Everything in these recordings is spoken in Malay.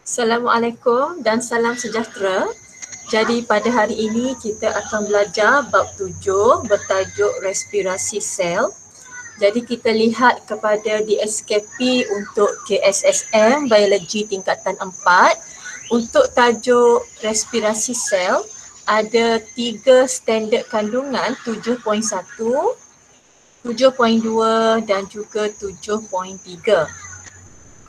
Assalamualaikum dan salam sejahtera. Jadi pada hari ini kita akan belajar bab 7 bertajuk respirasi sel. Jadi kita lihat kepada DSKP untuk KSSM Biologi tingkatan 4. Untuk tajuk respirasi sel ada 3 standard kandungan 7.1, 7.2 dan juga 7.3.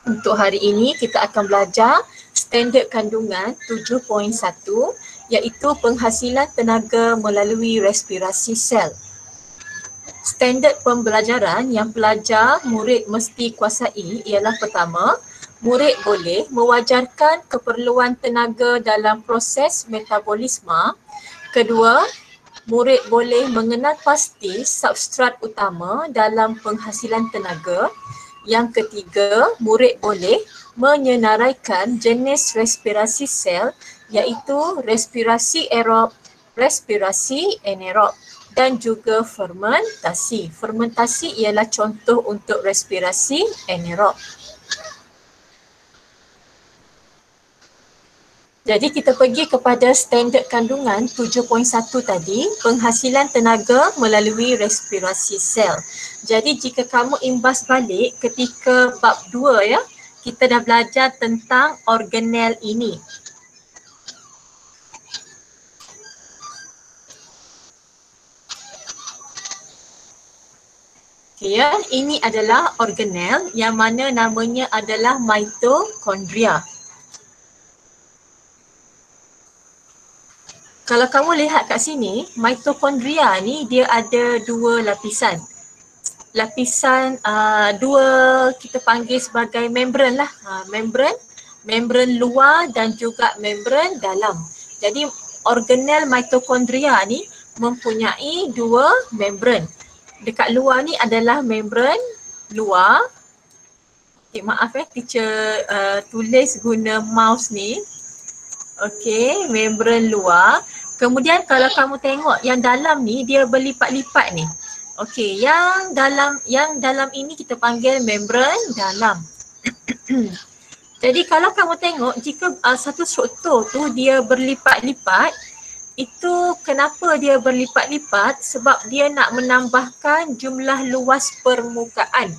Untuk hari ini kita akan belajar standard kandungan 7.1 iaitu penghasilan tenaga melalui respirasi sel. Standard pembelajaran yang pelajar murid mesti kuasai ialah pertama, murid boleh mewajarkan keperluan tenaga dalam proses metabolisme. Kedua, murid boleh mengenal pasti substrat utama dalam penghasilan tenaga. Yang ketiga, murid boleh menyenaraikan jenis respirasi sel iaitu respirasi aerob, respirasi anaerob dan juga fermentasi. Fermentasi ialah contoh untuk respirasi anaerob. Jadi kita pergi kepada standard kandungan 7.1 tadi, penghasilan tenaga melalui respirasi sel. Jadi jika kamu imbas balik ketika bab 2 ya, kita dah belajar tentang organel ini. Okay, ya, ini adalah organel yang mana namanya adalah mitokondria. Kalau kamu lihat kat sini, mitokondria ni dia ada dua lapisan. Lapisan dua kita panggil sebagai membran lah. Membran luar dan juga membran dalam. Jadi organel mitokondria ni mempunyai dua membran. Dekat luar ni adalah membran luar. Okay, maaf teacher tulis guna mouse ni. Okey, membran luar. Kemudian kalau kamu tengok yang dalam ni dia berlipat-lipat ni. Okey, yang dalam ini kita panggil membran dalam. Jadi kalau kamu tengok jika satu struktur tu dia berlipat-lipat, itu kenapa dia berlipat-lipat? Sebab dia nak menambahkan jumlah luas permukaan.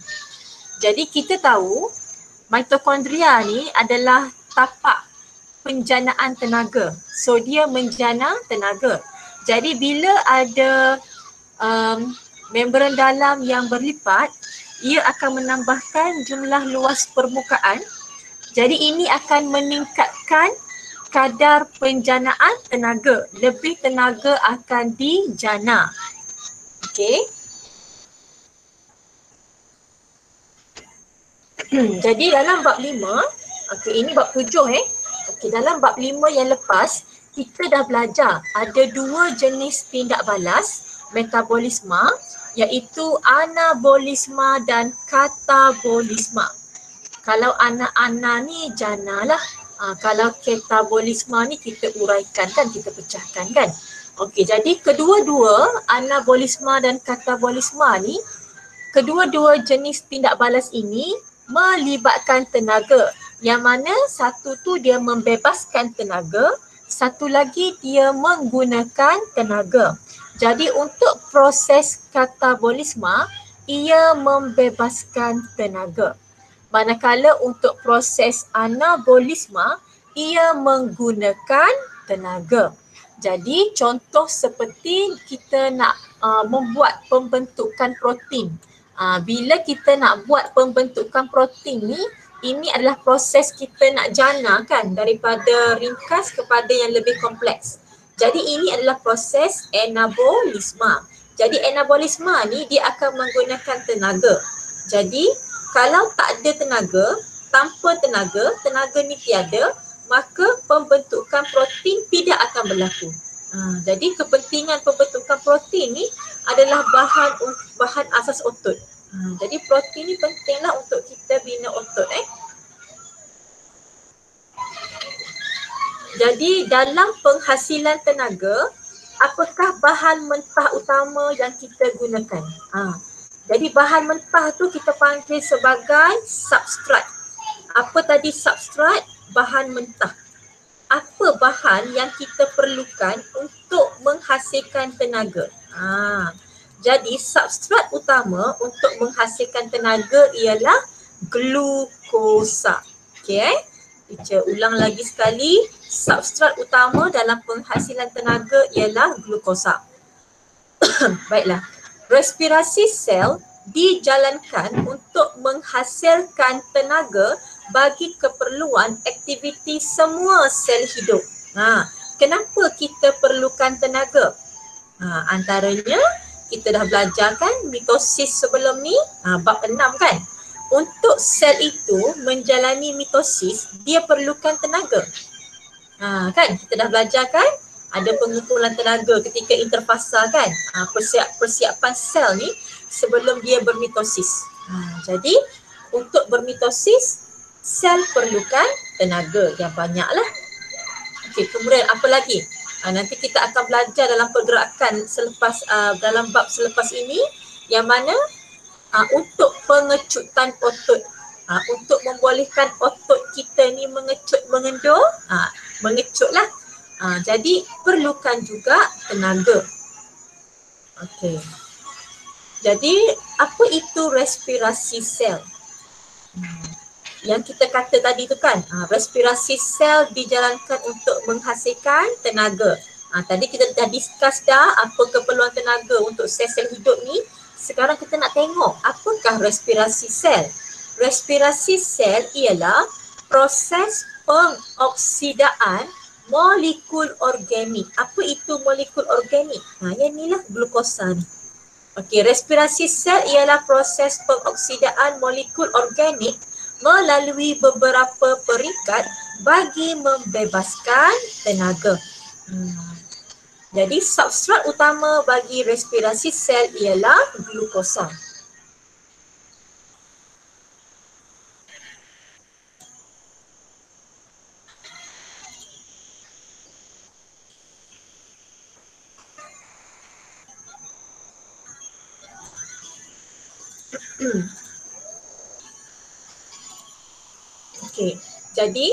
Jadi kita tahu mitokondria ni adalah tapak penjanaan tenaga. So dia menjana tenaga. Jadi bila ada membran dalam yang berlipat, ia akan menambahkan jumlah luas permukaan. Jadi ini akan meningkatkan kadar penjanaan tenaga. Lebih tenaga akan dijana. Okey. Jadi dalam bab 5, okey ini bab 7 Okey, dalam bab 5 yang lepas, kita dah belajar ada dua jenis tindak balas metabolisme iaitu anabolisma dan katabolisma. Kalau ana ni jana lah. Kalau katabolisma ni kita uraikan kan, kita pecahkan kan. Okey, jadi kedua-dua anabolisma dan katabolisma ni, kedua-dua jenis tindak balas ini melibatkan tenaga. Yang mana satu tu dia membebaskan tenaga, satu lagi dia menggunakan tenaga. Jadi untuk proses katabolisme, ia membebaskan tenaga. Manakala untuk proses anabolisme, ia menggunakan tenaga. Jadi contoh seperti kita nak membuat pembentukan protein. Bila kita nak buat pembentukan protein ni, ini adalah proses kita nak jana kan, daripada ringkas kepada yang lebih kompleks. Jadi ini adalah proses anabolisme. Jadi anabolisme ni dia akan menggunakan tenaga. Jadi kalau tak ada tenaga, tanpa tenaga, tenaga ni tiada, maka pembentukan protein tidak akan berlaku. Jadi kepentingan pembentukan protein ni adalah bahan asas otot. Jadi protein ni pentinglah untuk kita bina otot. Jadi dalam penghasilan tenaga, apakah bahan mentah utama yang kita gunakan? Jadi bahan mentah tu kita panggil sebagai substrat. Apa tadi substrat? bahan mentah. Apa bahan yang kita perlukan untuk menghasilkan tenaga? Jadi substrat utama untuk menghasilkan tenaga ialah glukosa. Okey. Teacher ulang lagi sekali, substrat utama dalam penghasilan tenaga ialah glukosa. Baiklah. Respirasi sel dijalankan untuk menghasilkan tenaga bagi keperluan aktiviti semua sel hidup. Kenapa kita perlukan tenaga? Antaranya kita dah belajar kan mitosis sebelum ni, bab 6 kan. Untuk sel itu menjalani mitosis, dia perlukan tenaga. Kan kita dah belajar kan? Ada pengumpulan tenaga ketika interfasa kan. Persiapan sel ni sebelum dia bermitosis. Jadi untuk bermitosis, sel perlukan tenaga yang banyak lah. Okey, kemudian apa lagi? Nanti kita akan belajar dalam pergerakan selepas dalam bab selepas ini yang mana untuk pengecutan otot. Untuk membolehkan otot kita ni mengecut mengendur, mengecutlah. Jadi perlukan juga tenaga. Okey. Jadi apa itu respirasi sel? Yang kita kata tadi tu kan, respirasi sel dijalankan untuk menghasilkan tenaga. Tadi kita dah discuss dah apa keperluan tenaga untuk sel-sel hidup ni. Sekarang kita nak tengok apakah respirasi sel. Respirasi sel ialah proses pengoksidaan molekul organik. Apa itu molekul organik? Yang inilah glukosa ni. Okey, respirasi sel ialah proses pengoksidaan molekul organik melalui beberapa peringkat bagi membebaskan tenaga. Jadi substrat utama bagi respirasi sel ialah glukosa. Okey, jadi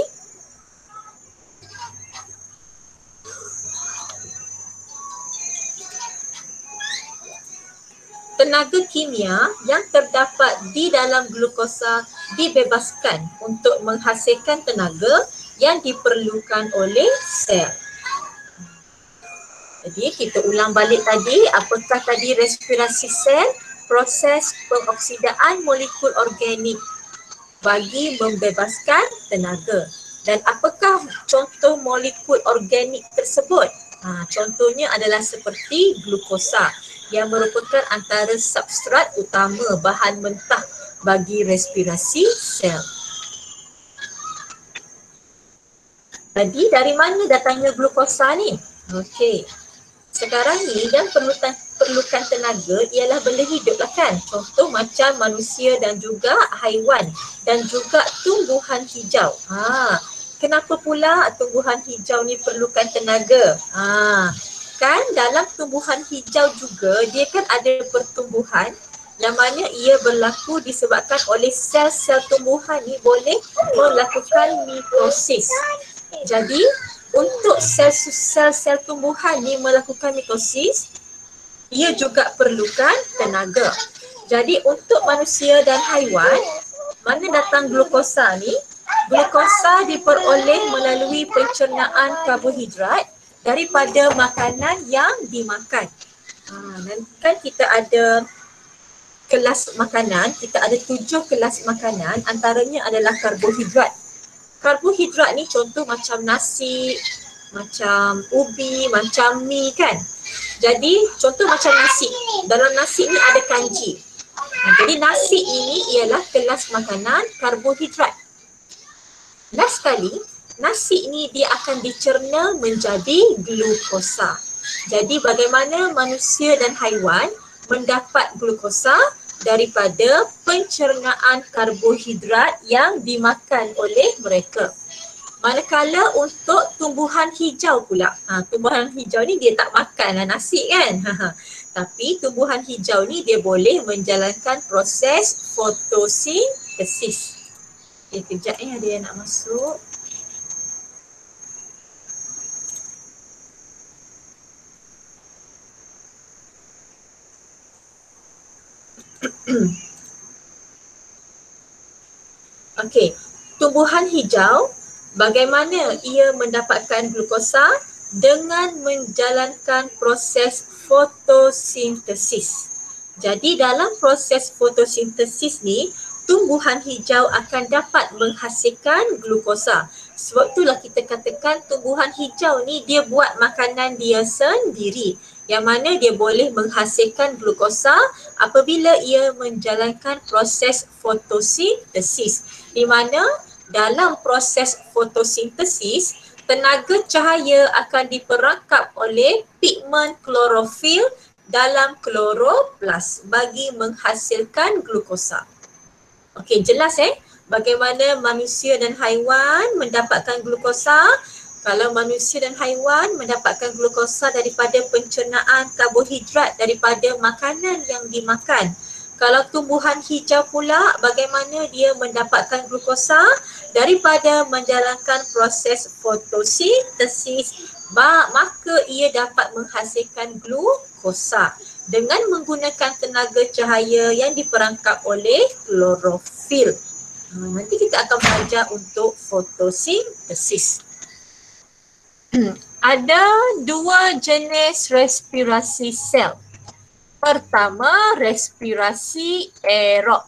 tenaga kimia yang terdapat di dalam glukosa dibebaskan untuk menghasilkan tenaga yang diperlukan oleh sel. Jadi kita ulang balik tadi, apakah tadi respirasi sel? Proses pengoksidaan molekul organik bagi membebaskan tenaga. Dan apakah contoh molekul organik tersebut? Contohnya adalah seperti glukosa yang merupakan antara substrat utama bahan mentah bagi respirasi sel. Jadi dari mana datangnya glukosa ni? Okey. Sekarang ni yang perlukan tenaga ialah benda hidup lah kan. Contoh macam manusia dan juga haiwan dan juga tumbuhan hijau. Kenapa pula tumbuhan hijau ni perlukan tenaga? Kan dalam tumbuhan hijau juga dia kan ada pertumbuhan yang mana ia berlaku disebabkan oleh sel-sel tumbuhan ni boleh melakukan mitosis. Jadi untuk sel-sel tumbuhan ni melakukan mitosis, ia juga perlukan tenaga. Jadi untuk manusia dan haiwan, mana datang glukosa ni? Glukosa diperoleh melalui pencernaan karbohidrat daripada makanan yang dimakan. Nanti kan kita ada kelas makanan, kita ada 7 kelas makanan, antaranya adalah karbohidrat. Karbohidrat ni contoh macam nasi, macam ubi, macam mi kan. Jadi contoh macam nasi, dalam nasi ni ada kanji. Jadi nasi ini ialah kelas makanan karbohidrat. Last sekali, nasi ni dia akan dicerna menjadi glukosa. Jadi bagaimana manusia dan haiwan mendapat glukosa? Daripada pencernaan karbohidrat yang dimakan oleh mereka. Manakala untuk tumbuhan hijau pula, tumbuhan hijau ni dia tak makan nasi kan. Tapi tumbuhan hijau ni dia boleh menjalankan proses fotosintesis. Kejap ada yang nak masuk. Okey, tumbuhan hijau bagaimana ia mendapatkan glukosa dengan menjalankan proses fotosintesis. Jadi dalam proses fotosintesis ni, tumbuhan hijau akan dapat menghasilkan glukosa. Sebab itulah kita katakan tumbuhan hijau ni dia buat makanan dia sendiri. Yang mana dia boleh menghasilkan glukosa apabila ia menjalankan proses fotosintesis. Di mana dalam proses fotosintesis, tenaga cahaya akan diperangkap oleh pigmen klorofil dalam kloroplas bagi menghasilkan glukosa. Okey, jelas bagaimana manusia dan haiwan mendapatkan glukosa? Kalau manusia dan haiwan mendapatkan glukosa daripada pencernaan karbohidrat daripada makanan yang dimakan. Kalau tumbuhan hijau pula, bagaimana dia mendapatkan glukosa? Daripada menjalankan proses fotosintesis, maka ia dapat menghasilkan glukosa dengan menggunakan tenaga cahaya yang diperangkap oleh klorofil. Nanti kita akan belajar untuk fotosintesis. Ada dua jenis respirasi sel. Pertama, respirasi aerob.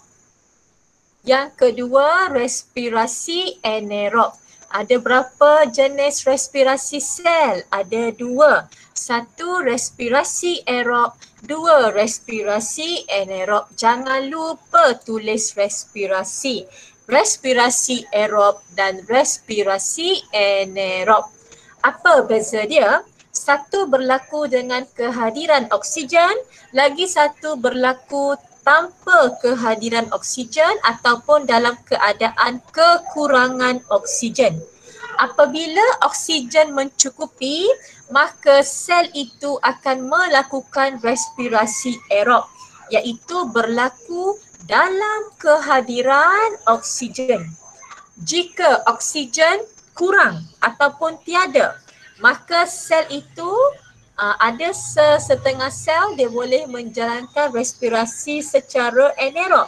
Yang kedua, respirasi anaerob. Ada berapa jenis respirasi sel? Ada dua. Satu, respirasi aerob. Dua, respirasi anaerob. Jangan lupa tulis respirasi. Respirasi aerob dan respirasi anaerob. Apa beza dia? Satu berlaku dengan kehadiran oksigen, lagi satu berlaku tanpa kehadiran oksigen ataupun dalam keadaan kekurangan oksigen. Apabila oksigen mencukupi, maka sel itu akan melakukan respirasi aerob, iaitu berlaku dalam kehadiran oksigen. Jika oksigen kurang ataupun tiada, maka sel itu ada setengah sel dia boleh menjalankan respirasi secara anaerob,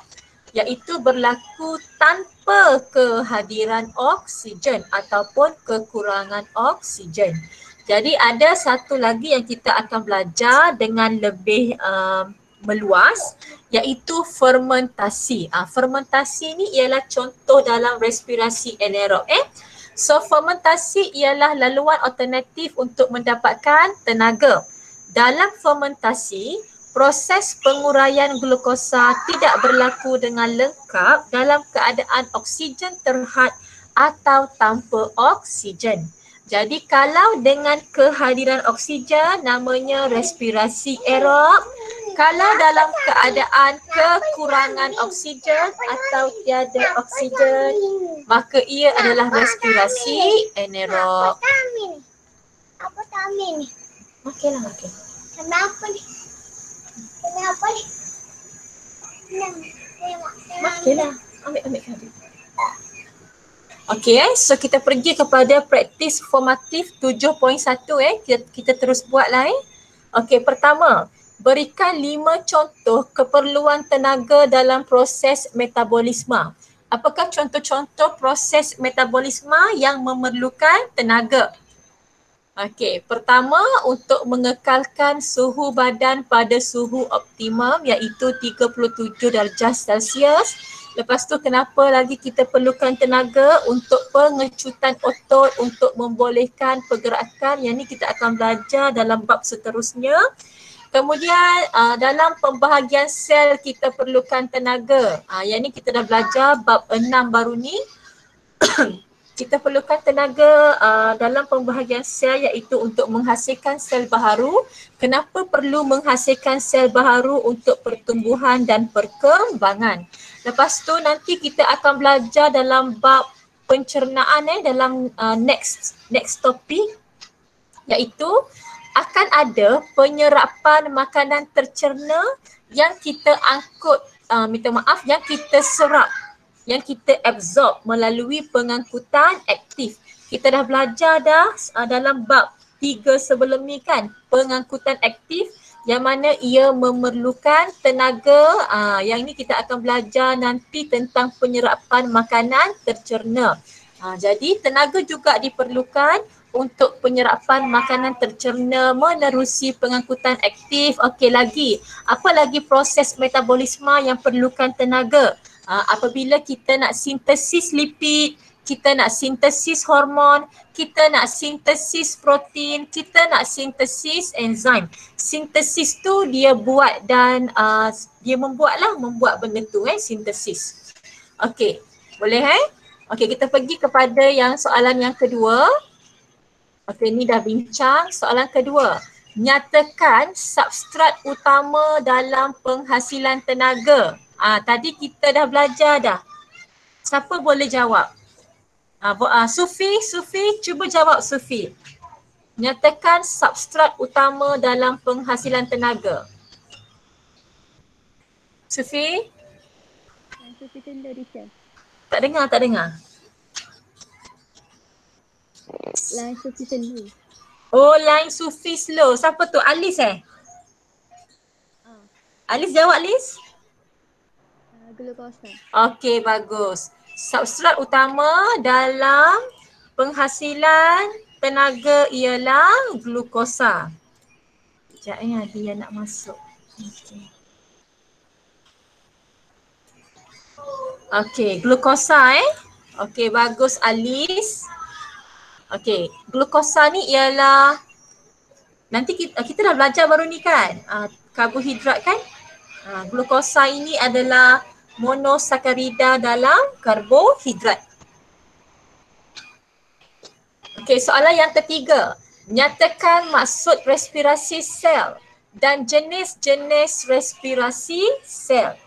iaitu berlaku tanpa kehadiran oksigen ataupun kekurangan oksigen. Jadi ada satu lagi yang kita akan belajar dengan lebih meluas, iaitu fermentasi. Fermentasi ni ialah contoh dalam respirasi anaerob. So fermentasi ialah laluan alternatif untuk mendapatkan tenaga. Dalam fermentasi, proses penguraian glukosa tidak berlaku dengan lengkap dalam keadaan oksigen terhad atau tanpa oksigen. Jadi kalau dengan kehadiran oksigen namanya respirasi aerob. Kalau dalam keadaan kekurangan oksigen atau tiada oksigen, maka ia adalah respirasi anaerob. Apa tamin ni? Okeylah, okey. Kenapa ni? Kenapa ni? Okeylah, ambil kali. Okey, so kita pergi kepada praktis formatif 7.1 kita terus buatlah Okey, pertama, berikan 5 contoh keperluan tenaga dalam proses metabolisme. Apakah contoh-contoh proses metabolisme yang memerlukan tenaga? Okey, pertama untuk mengekalkan suhu badan pada suhu optimum iaitu 37 darjah Celsius. Lepas tu kenapa lagi kita perlukan tenaga? Untuk pengecutan otot, untuk membolehkan pergerakan. Yang ni kita akan belajar dalam bab seterusnya. Kemudian dalam pembahagian sel kita perlukan tenaga. Yang ni kita dah belajar bab 6 baru ni. Kita perlukan tenaga dalam pembahagian sel iaitu untuk menghasilkan sel baharu. Kenapa perlu menghasilkan sel baharu? Untuk pertumbuhan dan perkembangan. Lepas tu nanti kita akan belajar dalam bab pencernaan dalam next topik, iaitu akan ada penyerapan makanan tercerna yang kita angkut, yang kita serap, yang kita absorb melalui pengangkutan aktif. Kita dah belajar dalam bab 3 sebelum ni kan, pengangkutan aktif yang mana ia memerlukan tenaga. Yang ini kita akan belajar nanti tentang penyerapan makanan tercerna. Jadi tenaga juga diperlukan untuk penyerapan makanan tercerna menerusi pengangkutan aktif. Okey lagi, apa lagi proses metabolisme yang perlukan tenaga? Apabila kita nak sintesis lipid, kita nak sintesis hormon, kita nak sintesis protein, kita nak sintesis enzim. Sintesis tu dia buat dan dia membuat benda tu sintesis. Okey, boleh Okey, kita pergi kepada yang soalan yang kedua. Okey, ni dah bincang. Soalan kedua. Nyatakan substrat utama dalam penghasilan tenaga. Tadi kita dah belajar dah. Siapa boleh jawab? Sufi, cuba jawab Sufi. Nyatakan substrat utama dalam penghasilan tenaga. Sufi? Sufi kendari, Chef. Tak dengar. Line Sufi slow. Oh, line Sufi slow. Siapa tu? Alis Alis jawab, Alis? Glukosa. Okey, bagus. Substrat utama dalam penghasilan tenaga ialah glukosa. Sekejap dia nak masuk. Okey, glukosa Okey, bagus Alis. Okey, glukosa ni ialah nanti kita dah belajar baru ni kan? Karbohidrat kan? Glukosa ini adalah monosakarida dalam karbohidrat. Okey, soalan yang ketiga. Nyatakan maksud respirasi sel dan jenis-jenis respirasi sel.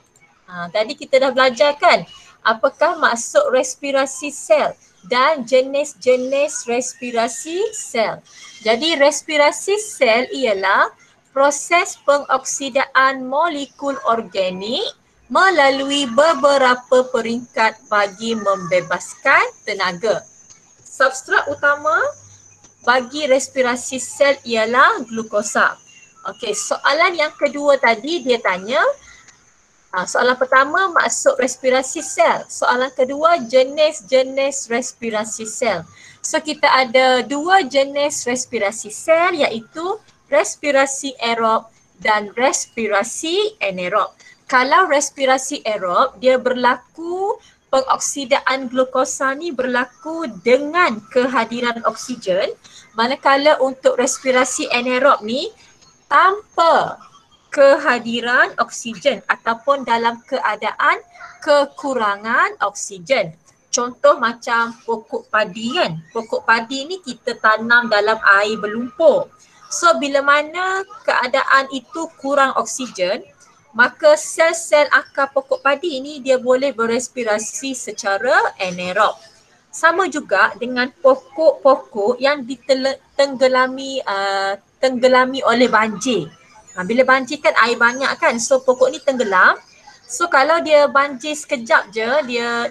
Tadi kita dah belajar kan? Apakah maksud respirasi sel dan jenis-jenis respirasi sel. Jadi respirasi sel ialah proses pengoksidaan molekul organik melalui beberapa peringkat bagi membebaskan tenaga. Substrat utama bagi respirasi sel ialah glukosa. Okey, soalan yang kedua tadi dia tanya, soalan pertama maksud respirasi sel. Soalan kedua jenis-jenis respirasi sel. So kita ada dua jenis respirasi sel iaitu respirasi aerob dan respirasi anaerob. Kalau respirasi aerob dia berlaku pengoksidaan glukosa ni berlaku dengan kehadiran oksigen, manakala untuk respirasi anaerob ni tanpa kehadiran oksigen ataupun dalam keadaan kekurangan oksigen. Contoh macam pokok padi kan. Pokok padi ni kita tanam dalam air berlumpur. So bila mana keadaan itu kurang oksigen, maka sel-sel akar pokok padi ini dia boleh berespirasi secara anaerob. Sama juga dengan pokok-pokok yang ditenggelami oleh banjir. Bila banjir kan air banyak kan, so pokok ni tenggelam. So kalau dia banjir sekejap je,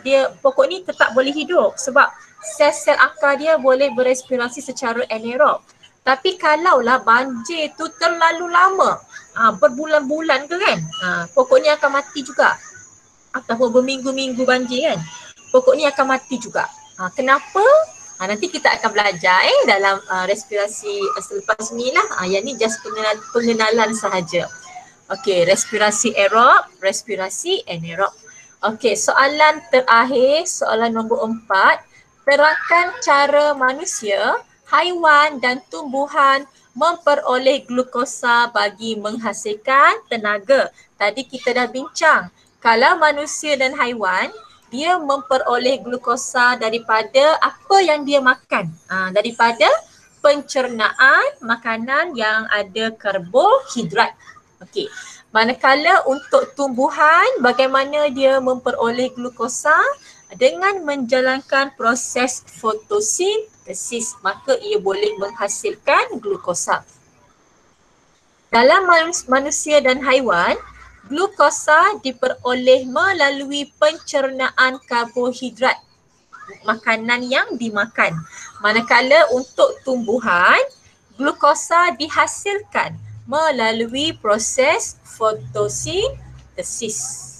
dia pokok ni tetap boleh hidup sebab sel-sel akar dia boleh berespirasi secara anaerob. Tapi kalaulah banjir tu terlalu lama, berbulan-bulan ke kan, pokok ni akan mati juga. Ataupun berminggu-minggu banjir kan, pokok ni akan mati juga. Kenapa? Nanti kita akan belajar dalam respirasi selepas ni lah. Yang ni just pengenalan sahaja. Okey, respirasi aerob, respirasi anaerob. Okey, soalan terakhir, soalan nombor 4. Terangkan cara manusia, haiwan dan tumbuhan memperoleh glukosa bagi menghasilkan tenaga. Tadi kita dah bincang, kalau manusia dan haiwan, dia memperoleh glukosa daripada apa yang dia makan. Daripada pencernaan makanan yang ada karbohidrat. Okey. Manakala untuk tumbuhan, bagaimana dia memperoleh glukosa? Dengan menjalankan proses fotosintesis, maka ia boleh menghasilkan glukosa. Dalam manusia dan haiwan, glukosa diperoleh melalui pencernaan karbohidrat, makanan yang dimakan. Manakala untuk tumbuhan, glukosa dihasilkan melalui proses fotosintesis.